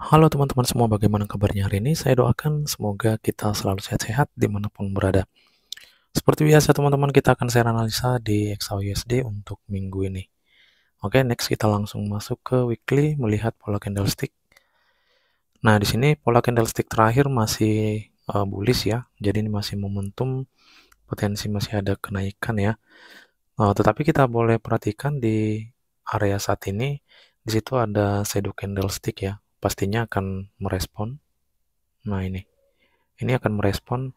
Halo teman-teman semua, bagaimana kabarnya hari ini? Saya doakan semoga kita selalu sehat-sehat dimanapun berada. Seperti biasa teman-teman, kita akan share analisa di XAUUSD untuk minggu ini. Oke, next kita langsung masuk ke weekly, melihat pola candlestick. Nah, di sini pola candlestick terakhir masih bullish ya, jadi ini masih momentum, potensi masih ada kenaikan ya. Tetapi kita boleh perhatikan di area saat ini, di situ ada shadow candlestick ya, pastinya akan merespon. Nah, ini akan merespon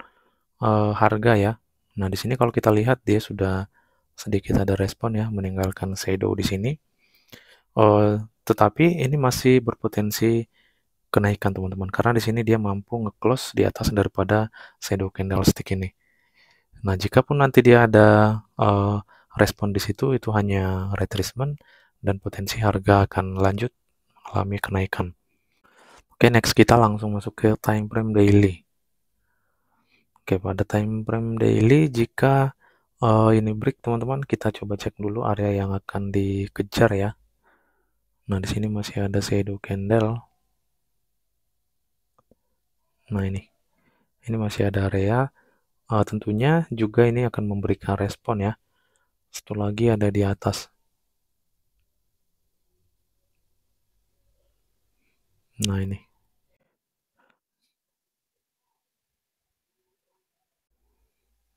harga ya. Nah, di sini kalau kita lihat dia sudah sedikit ada respon ya, meninggalkan shadow di sini. Tetapi ini masih berpotensi kenaikan teman-teman, karena di sini dia mampu nge-close di atas daripada shadow candlestick ini. Nah, jika pun nanti dia ada respon di situ, itu hanya retracement dan potensi harga akan lanjut mengalami kenaikan. Oke, next kita langsung masuk ke time frame daily. Oke, pada time frame daily, jika ini break teman-teman, kita coba cek dulu area yang akan dikejar ya. Nah, di sini masih ada shadow candle. Nah, ini masih ada area. Tentunya juga ini akan memberikan respon ya. Satu lagi ada di atas. Nah, ini.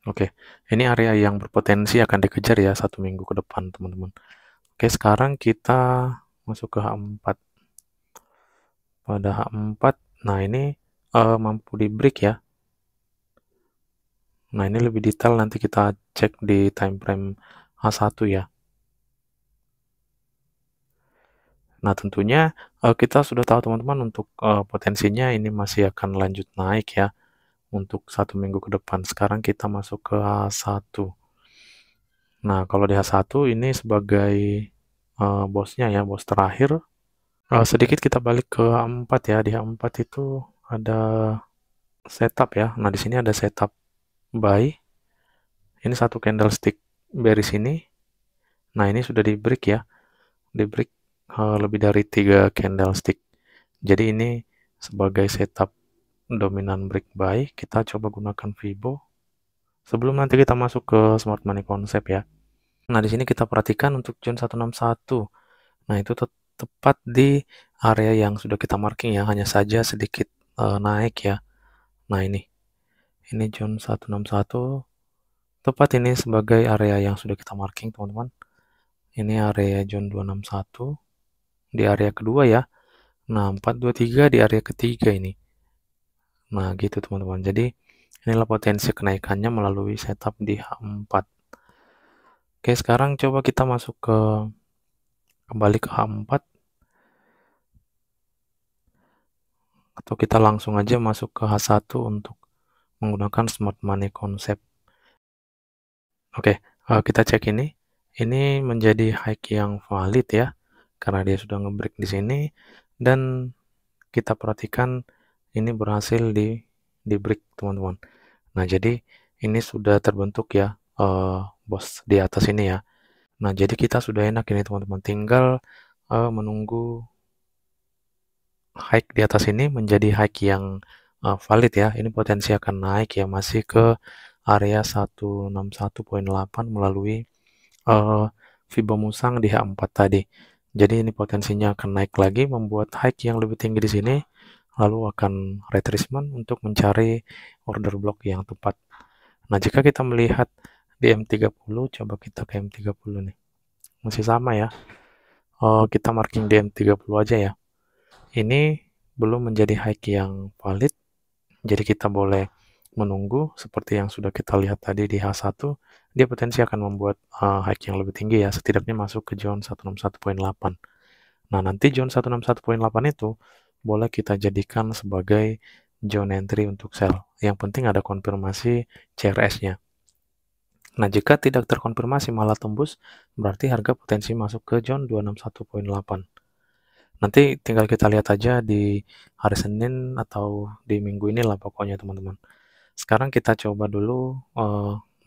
Oke, ini area yang berpotensi akan dikejar ya 1 minggu ke depan teman-teman. Oke, sekarang kita masuk ke H4. Pada H4, nah ini mampu di break ya. Nah, ini lebih detail nanti kita cek di time frame H1 ya. Nah, tentunya kita sudah tahu teman-teman untuk potensinya ini masih akan lanjut naik ya untuk 1 minggu ke depan. Sekarang kita masuk ke H1. Nah, kalau di H1 ini sebagai bosnya ya, bos terakhir. Sedikit kita balik ke H4 ya. Di H4 itu ada setup ya. Nah, di sini ada setup buy. Ini satu candlestick bearish ini. Nah, ini sudah di break ya. Di break lebih dari 3 candlestick. Jadi ini sebagai setup dominan break buy, kita coba gunakan Fibo. Sebelum nanti kita masuk ke smart money concept ya. Nah, di sini kita perhatikan untuk zone 161. Nah, itu tepat di area yang sudah kita marking ya, hanya saja sedikit naik ya. Nah, ini zone 161. Tepat ini sebagai area yang sudah kita marking, teman-teman. Ini area zone 261 di area kedua ya. Nah, 423 di area ketiga ini. Nah, gitu teman-teman. Jadi, inilah potensi kenaikannya melalui setup di H4. Oke, sekarang coba kita masuk kembali ke H4. Atau kita langsung aja masuk ke H1 untuk menggunakan smart money concept. Oke, kita cek ini. Ini menjadi high yang valid ya, karena dia sudah ngebreak di sini. Dan kita perhatikan ini berhasil di break teman-teman. Nah, jadi ini sudah terbentuk ya bos di atas ini ya. Nah, jadi kita sudah enak ini teman-teman. Tinggal menunggu high di atas ini menjadi high yang valid ya. Ini potensi akan naik ya, masih ke area 161.8 melalui Fibo Musang di H4 tadi. Jadi ini potensinya akan naik lagi, membuat high yang lebih tinggi di sini, lalu akan retracement untuk mencari order block yang tepat. Nah, jika kita melihat di M30, coba kita ke M30 nih. Masih sama ya. Kita marking di M30 aja ya. Ini belum menjadi high yang valid, jadi kita boleh menunggu seperti yang sudah kita lihat tadi di H1, dia potensi akan membuat high yang lebih tinggi ya, setidaknya masuk ke zone 161.8. Nah, nanti zone 161.8 itu boleh kita jadikan sebagai zone entry untuk sell. Yang penting ada konfirmasi CRS-nya. Nah, jika tidak terkonfirmasi malah tembus, berarti harga potensi masuk ke zone 261.8. Nanti tinggal kita lihat aja di hari Senin atau di minggu ini lah pokoknya teman-teman. Sekarang kita coba dulu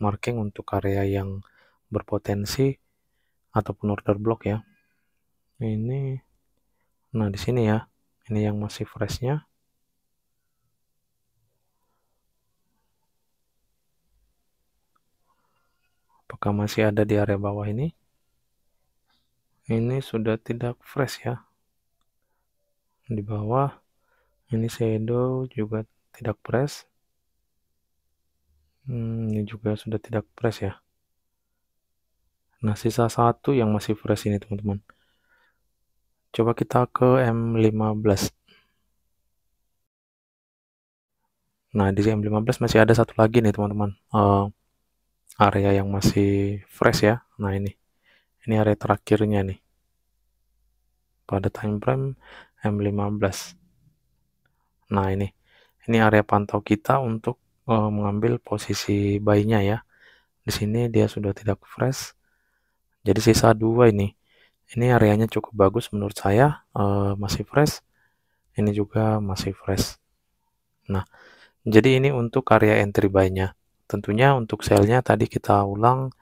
marking untuk area yang berpotensi ataupun order block ya. Ini, nah di sini ya, Ini yang masih freshnya. Apakah masih ada di area bawah ini? Ini sudah tidak fresh ya. Di bawah, ini shadow juga tidak fresh. Ini juga sudah tidak fresh ya. Nah, sisa satu yang masih fresh ini, teman-teman. Coba kita ke M15. Nah, di M15 masih ada satu lagi nih, teman-teman. Area yang masih fresh ya. Nah, ini area terakhirnya nih. Pada time frame M15. Nah, ini area pantau kita untuk mengambil posisi buy-nya ya. Di sini dia sudah tidak fresh. Jadi sisa dua ini. Ini areanya cukup bagus menurut saya, masih fresh. Ini juga masih fresh. Nah, jadi ini untuk area entry buy-nya. Tentunya untuk sell-nya tadi kita ulang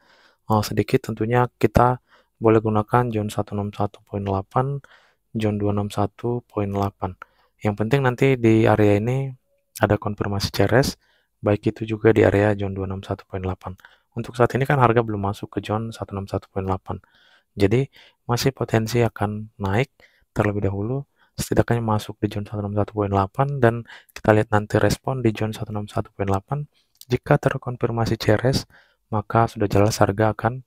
sedikit, tentunya kita boleh gunakan zone 161.8, zone 261.8. Yang penting nanti di area ini ada konfirmasi CRS, baik itu juga di area zone 261.8. Untuk saat ini kan harga belum masuk ke zone 161.8. Jadi masih potensi akan naik terlebih dahulu, setidaknya masuk di zone 161.8 dan kita lihat nanti respon di zone 161.8. Jika terkonfirmasi CRS, maka sudah jelas harga akan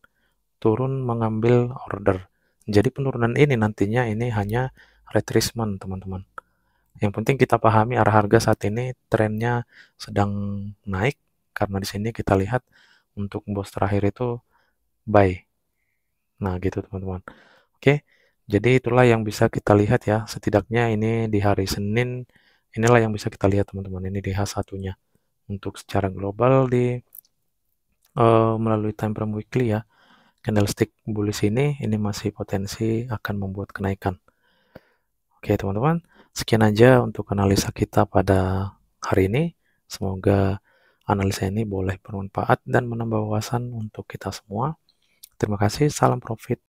turun mengambil order. Jadi penurunan ini nantinya ini hanya retracement, teman-teman. Yang penting kita pahami arah harga saat ini trennya sedang naik, karena di sini kita lihat untuk boss terakhir itu buy. Nah, gitu teman-teman. Oke, jadi itulah yang bisa kita lihat ya. Setidaknya ini di hari Senin, inilah yang bisa kita lihat teman-teman. Ini di H1-nya. Untuk secara global melalui time frame weekly ya, candlestick bullish ini masih potensi akan membuat kenaikan. Oke teman-teman, sekian aja untuk analisa kita pada hari ini. Semoga analisa ini boleh bermanfaat dan menambah wawasan untuk kita semua. Terima kasih, salam profit.